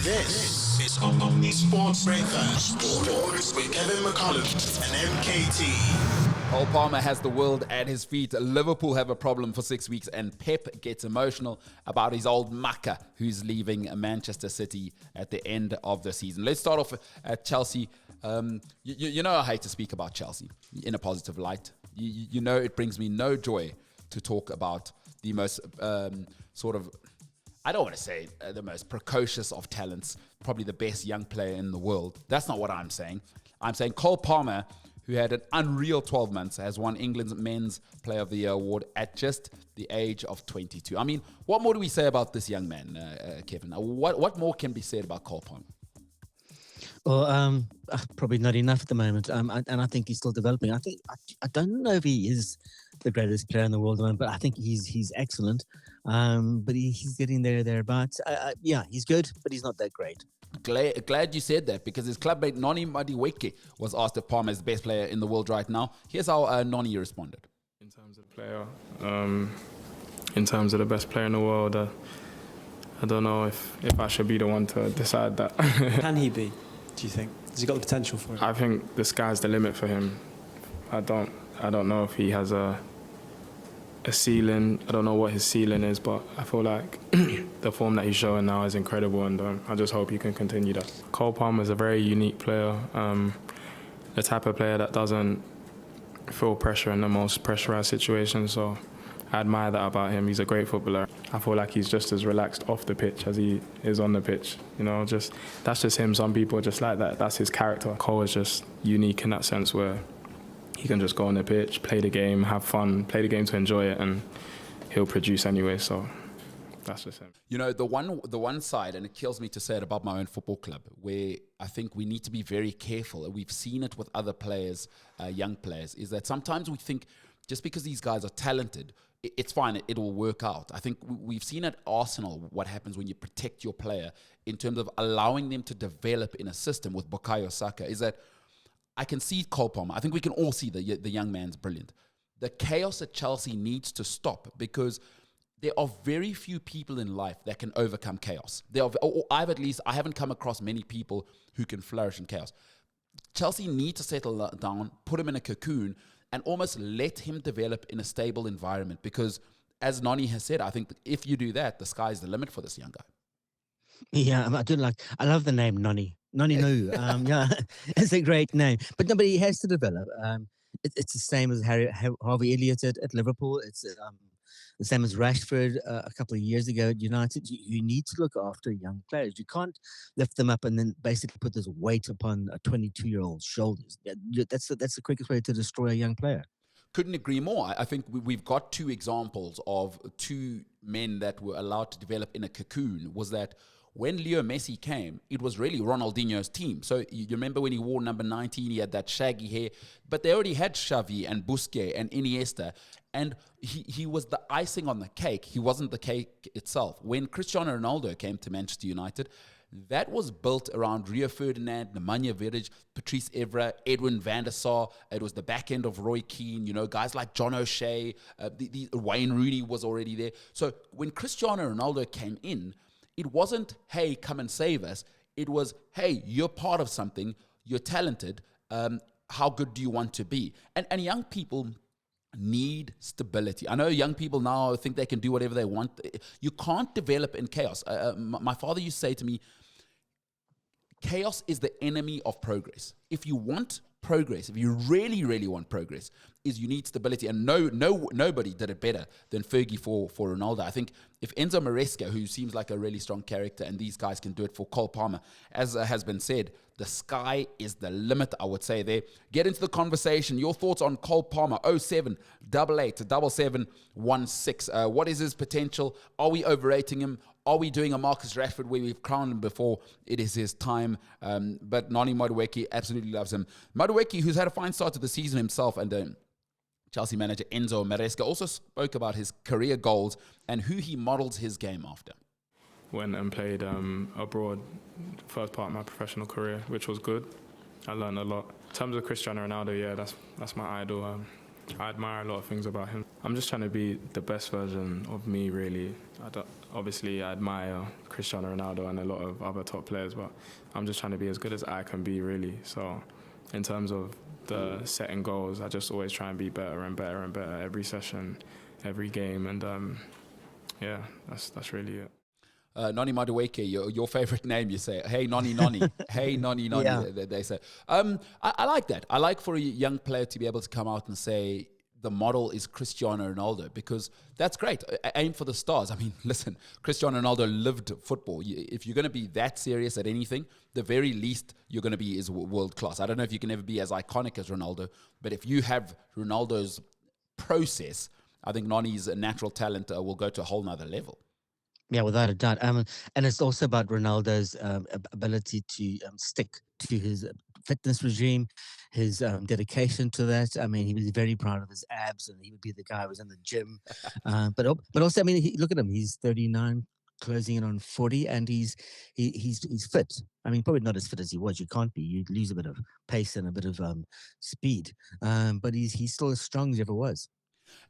This is Omni Sports Breakfast. Sports with Kevin McCallum and MKT. Cole Palmer has the world at his feet. Liverpool have a problem for 6 weeks, and Pep gets emotional about his old mucker who's leaving Manchester City at the end of the season. Let's start off at Chelsea. You know I hate to speak about Chelsea in a positive light. You know it brings me no joy to talk about the most I don't want to say the most precocious of talents, probably the best young player in the world. That's not what I'm saying. I'm saying Cole Palmer, who had an unreal 12 months, has won England's Men's Player of the Year award at just the age of 22. I mean, what more do we say about this young man, Kevin? What more can be said about Cole Palmer? Well, probably not enough at the moment, and I think he's still developing. I don't know if he is the greatest player in the world, but I think he's excellent. But he's getting thereabouts. Yeah, he's good, but he's not that great. Glad you said that, because his clubmate Noni Madueke was asked if Palmer is the best player in the world right now. Here's how Noni responded. In terms of player, in terms of the best player in the world, I don't know if I should be the one to decide that. Can he be, do you think? Has he got the potential for it? I think the sky's the limit for him. I don't know if he has a ceiling. I don't know what his ceiling is, but I feel like the form that he's showing now is incredible, and I just hope he can continue that. Cole Palmer is a very unique player, the type of player that doesn't feel pressure in the most pressurized situations, so I admire that about him. He's a great footballer. I feel like he's just as relaxed off the pitch as he is on the pitch. You know, that's just him. Some people are just like that. That's his character. Cole is just unique in that sense, where he can just go on the pitch, play the game, have fun, play the game to enjoy it, and he'll produce anyway. So that's just him. You know, the one side, and it kills me to say it about my own football club, where I think we need to be very careful, and we've seen it with other players, young players, is that sometimes we think just because these guys are talented, it's fine, it will work out. I think we've seen at Arsenal what happens when you protect your player in terms of allowing them to develop in a system with Bukayo Saka, is that I can see Cole Palmer. I think we can all see the young man's brilliant. The chaos at Chelsea needs to stop, because there are very few people in life that can overcome chaos. I haven't come across many people who can flourish in chaos. Chelsea need to settle down, put him in a cocoon, and almost let him develop in a stable environment, because as Noni has said, I think that if you do that, the sky's the limit for this young guy. Yeah, I love the name Noni. Noni No. Yeah, it's a great name. But nobody has to develop. It's the same as Harvey Elliott at Liverpool. It's the same as Rashford a couple of years ago at United. You need to look after young players. You can't lift them up and then basically put this weight upon a 22-year-old's shoulders. That's the quickest way to destroy a young player. Couldn't agree more. I think we've got two examples of two men that were allowed to develop in a cocoon. Was that when Leo Messi came, it was really Ronaldinho's team. So you remember when he wore number 19, he had that shaggy hair, but they already had Xavi and Busquets and Iniesta, and he was the icing on the cake. He wasn't the cake itself. When Cristiano Ronaldo came to Manchester United, that was built around Rio Ferdinand, Nemanja Vidic, Patrice Evra, Edwin van der Sar. It was the back end of Roy Keane, guys like John O'Shea, Wayne Rooney was already there. So when Cristiano Ronaldo came in, it wasn't, hey, come and save us. It was, hey, you're part of something. You're talented. How good do you want to be? And young people need stability. I know young people now think they can do whatever they want. You can't develop in chaos. My father used to say to me, chaos is the enemy of progress. If you want progress, if you really, really want progress, is you need stability. And nobody did it better than Fergie for Ronaldo. I think if Enzo Maresca, who seems like a really strong character, and these guys can do it for Cole Palmer, as has been said, the sky is the limit, I would say there. Get into the conversation. Your thoughts on Cole Palmer, 0788 7716. What is his potential? Are we overrating him? Are we doing a Marcus Rashford where we've crowned him before? It is his time. But Noni Madueke absolutely loves him. Madueke, who's had a fine start to the season himself, and Chelsea manager Enzo Maresca also spoke about his career goals and who he models his game after. Went and played abroad, first part of my professional career, which was good. I learned a lot. In terms of Cristiano Ronaldo, yeah, that's my idol. I admire a lot of things about him. I'm just trying to be the best version of me, really. obviously I admire Cristiano Ronaldo and a lot of other top players, but I'm just trying to be as good as I can be, really. So in terms of the setting goals, I just always try and be better and better and better every session, every game, and yeah, that's really it. Noni Madueke, your favorite name, you say. Hey, Noni, Noni. Hey, Noni, Noni, Yeah. they say. I like that. I like for a young player to be able to come out and say, the model is Cristiano Ronaldo, because that's great. Aim for the stars. I mean, listen, Cristiano Ronaldo lived football. If you're going to be that serious at anything, the very least you're going to be is world class. I don't know if you can ever be as iconic as Ronaldo, but if you have Ronaldo's process, I think Noni's natural talent will go to a whole nother level. Yeah, without a doubt. And it's also about Ronaldo's ability to stick to his fitness regime, his dedication to that. I mean, he was very proud of his abs, and he would be the guy who was in the gym. But also, I mean, look at him. He's 39, closing in on 40, and he's fit. I mean, probably not as fit as he was. You can't be. You'd lose a bit of pace and a bit of speed. But he's still as strong as he ever was.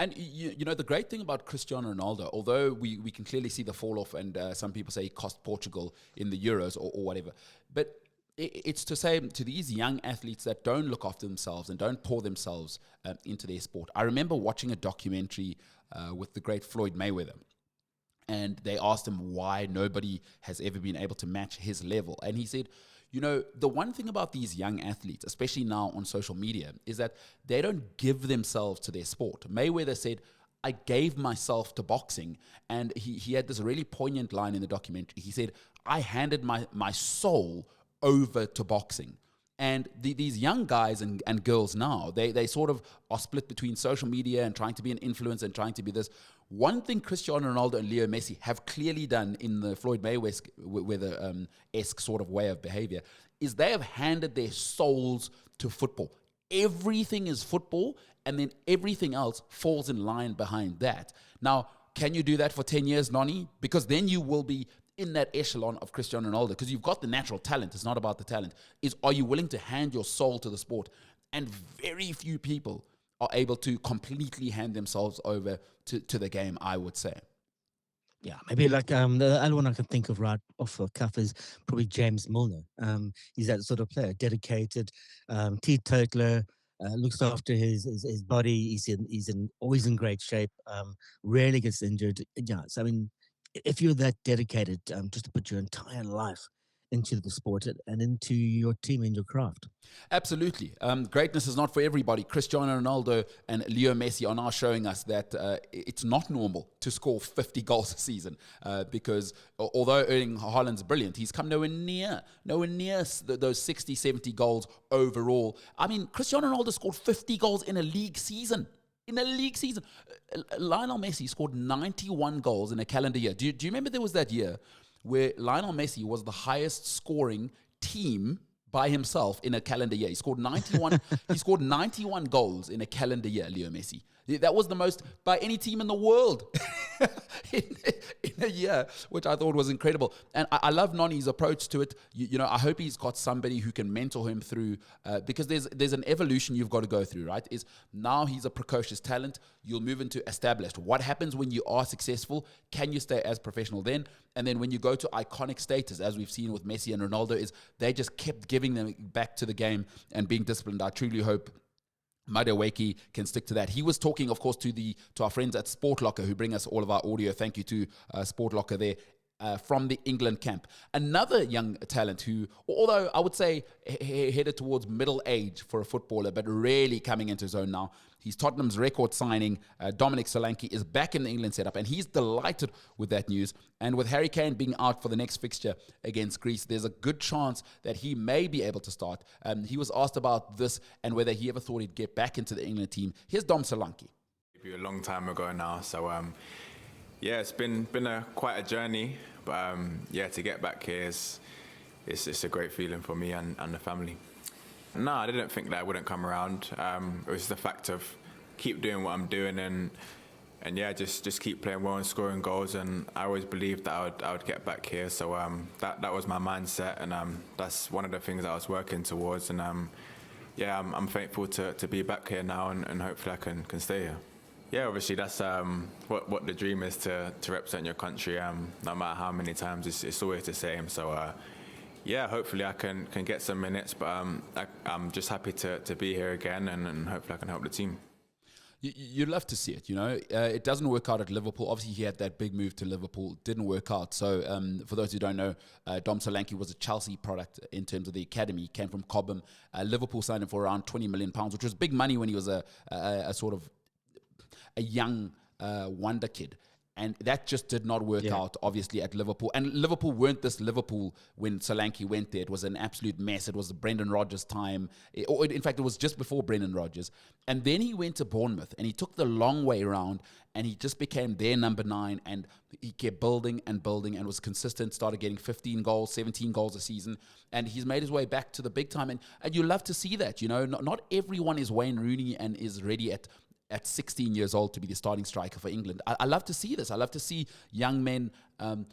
And you know, the great thing about Cristiano Ronaldo, although we can clearly see the fall off, and some people say he cost Portugal in the Euros or whatever, but it's to say to these young athletes that don't look after themselves and don't pour themselves into their sport. I remember watching a documentary with the great Floyd Mayweather, and they asked him why nobody has ever been able to match his level. And he said, you know, the one thing about these young athletes, especially now on social media, is that they don't give themselves to their sport. Mayweather said, I gave myself to boxing. And he had this really poignant line in the documentary. He said, I handed my soul over to boxing. And these young guys and girls now, they sort of are split between social media and trying to be an influencer and trying to be this. One thing Cristiano Ronaldo and Leo Messi have clearly done in the Floyd Mayweather-esque sort of way of behavior is they have handed their souls to football. Everything is football, and then everything else falls in line behind that. Now, can you do that for 10 years, Noni? Because then you will be in that echelon of Cristiano Ronaldo, because you've got the natural talent. It's not about the talent. Are you willing to hand your soul to the sport? And very few people are able to completely hand themselves over to the game, I would say. Yeah, maybe like the other one I can think of right off the cuff is probably James Milner. He's that sort of player, dedicated, teetotaler, looks after his body. He's always in great shape. Rarely gets injured. Yeah, so I mean, if you're that dedicated, just to put your entire life into the sport and into your team and your craft. Absolutely. Greatness is not for everybody. Cristiano Ronaldo and Leo Messi are now showing us that it's not normal to score 50 goals a season because although Erling Haaland's brilliant, he's come nowhere near those 60, 70 goals overall. I mean, Cristiano Ronaldo scored 50 goals in a league season. Lionel Messi scored 91 goals in a calendar year. Do you remember there was that year where Lionel Messi was the highest scoring team by himself in a calendar year? He scored 91. He scored 91 goals in a calendar year, Leo Messi. That was the most by any team in the world in a year, which I thought was incredible. And I love Noni's approach to it. You know, I hope he's got somebody who can mentor him through, because there's an evolution you've got to go through, right? Is now he's a precocious talent. You'll move into established. What happens when you are successful? Can you stay as professional then? And then when you go to iconic status, as we've seen with Messi and Ronaldo, is they just kept giving them back to the game and being disciplined. I truly hope Madueke can stick to that. He was talking, of course, to our friends at Sport Locker who bring us all of our audio. Thank you to Sport Locker there. From the England camp. Another young talent who, although I would say headed towards middle age for a footballer, but really coming into his own now. He's Tottenham's record signing. Dominic Solanke is back in the England setup, and he's delighted with that news. And with Harry Kane being out for the next fixture against Greece, there's a good chance that he may be able to start. He was asked about this and whether he ever thought he'd get back into the England team. Here's Dom Solanke. A long time ago now, so yeah, it's been quite a journey, but to get back here it's a great feeling for me and the family. No, I didn't think that I wouldn't come around. It was the fact of keep doing what I'm doing and just keep playing well and scoring goals. And I always believed that I would get back here. So that was my mindset, and that's one of the things I was working towards. And I'm thankful to be back here now, and hopefully I can stay here. Yeah, obviously that's what the dream is, to represent your country. No matter how many times, it's always the same. So yeah, hopefully I can get some minutes, but I'm just happy to be here again, and hopefully I can help the team. You'd love to see it, you know. It doesn't work out at Liverpool. Obviously, he had that big move to Liverpool. Didn't work out. So, for those who don't know, Dom Solanke was a Chelsea product in terms of the academy. He came from Cobham. Liverpool signed him for around £20 million, which was big money when he was a sort of a young wonder kid. And that just did not work out, obviously, at Liverpool. And Liverpool weren't this Liverpool when Solanke went there. It was an absolute mess. It was the Brendan Rodgers time. In fact, it was just before Brendan Rodgers. And then he went to Bournemouth, and he took the long way around, and he just became their number 9, and he kept building and building and was consistent, started getting 15 goals, 17 goals a season, and he's made his way back to the big time. And you love to see that, you know. Not everyone is Wayne Rooney and is ready at 16 years old to be the starting striker for England. I love to see this. I love to see young men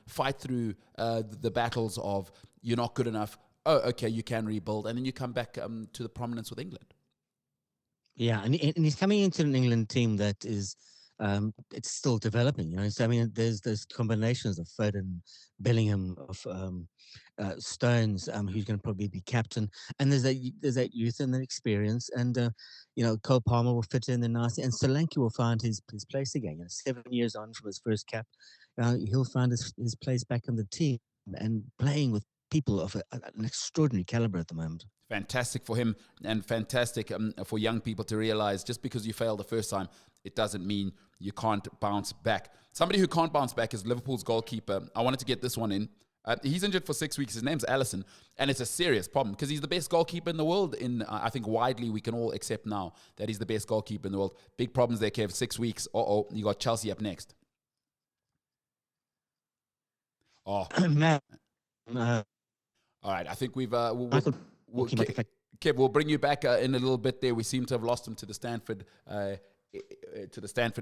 fight through the battles of you're not good enough. Oh, okay, you can rebuild. And then you come back to the prominence with England. Yeah, and he's coming into an England team that is, it's still developing. You know, so I mean, there's combinations of Foden, Bellingham, of Stones, who's going to probably be captain, and there's that youth and that experience, and you know, Cole Palmer will fit in there nicely, and Solanke will find his place again. You know, 7 years on from his first cap, he'll find his place back in the team and playing with people of an extraordinary caliber at the moment. Fantastic for him, and fantastic for young people to realize just because you failed the first time, it doesn't mean you can't bounce back. Somebody who can't bounce back is Liverpool's goalkeeper. I wanted to get this one in. He's injured for 6 weeks. His name's Alisson, and it's a serious problem because he's the best goalkeeper in the world. I think widely we can all accept now that he's the best goalkeeper in the world. Big problems there, Kev. 6 weeks. You got Chelsea up next. Oh, Man, all right. I think we've Kev, we'll bring you back in a little bit there. We seem to have lost him to the Stanford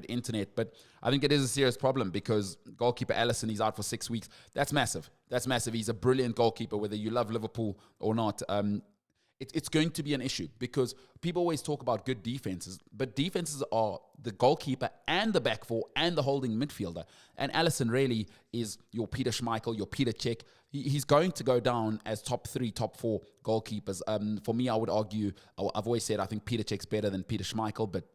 internet, but I think it is a serious problem because goalkeeper Alisson, he's out for 6 weeks. That's massive. That's massive. He's a brilliant goalkeeper, whether you love Liverpool or not. It's going to be an issue because people always talk about good defenses, but defenses are the goalkeeper and the back four and the holding midfielder. And Alisson really is your Peter Schmeichel, your Peter Cech. He's going to go down as top 3, top 4 goalkeepers. For me, I would argue, I've always said I think Peter Cech's better than Peter Schmeichel, but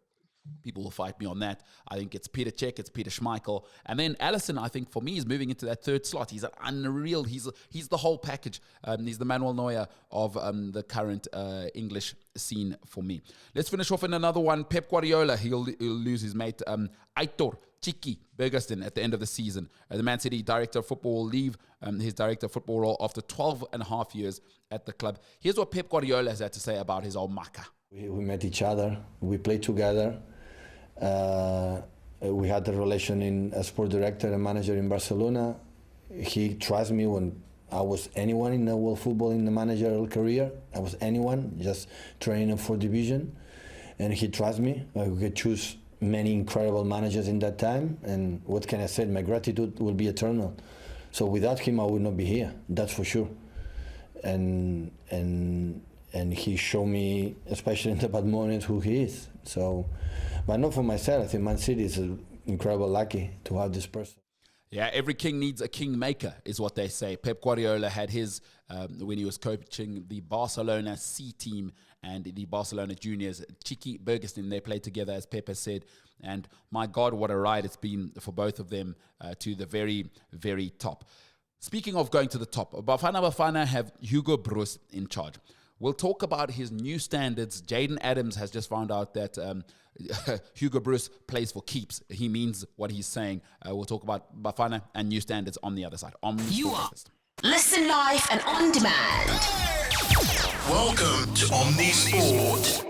people will fight me on that. I think it's Peter Cech, it's Peter Schmeichel. And then Alisson, I think, for me, is moving into that third slot. He's an unreal, he's the whole package. He's the Manuel Neuer of the current English scene for me. Let's finish off in another one. Pep Guardiola, he'll lose his mate, Aitor, Txiki, Begiristain at the end of the season. The Man City director of football will leave his director of football role after 12 and a half years at the club. Here's what Pep Guardiola has had to say about his old Maka. We met each other, we played together. We had a relation in a sport director and manager in Barcelona. He trusts me when I was anyone in the world football in the managerial career. I was anyone, just training in 4th division. And he trusts me. I could choose many incredible managers in that time. And what can I say? My gratitude will be eternal. So without him, I would not be here. That's for sure. And he showed me, especially in the bad moments, who he is. So, but not for myself. I think Man City is incredibly lucky to have this person. Yeah, every king needs a kingmaker, is what they say. Pep Guardiola had his when he was coaching the Barcelona C team and the Barcelona juniors. Txiki, Begiristain, they played together, as Pep has said. And my God, what a ride it's been for both of them to the very, very top. Speaking of going to the top, Bafana have Hugo Broos in charge. We'll talk about his new standards. Jaden Adams has just found out that Hugo Broos plays for keeps. He means what he's saying. We'll talk about Bafana and new standards on the other side. You are Listen live and on demand. Welcome to Omni Sport.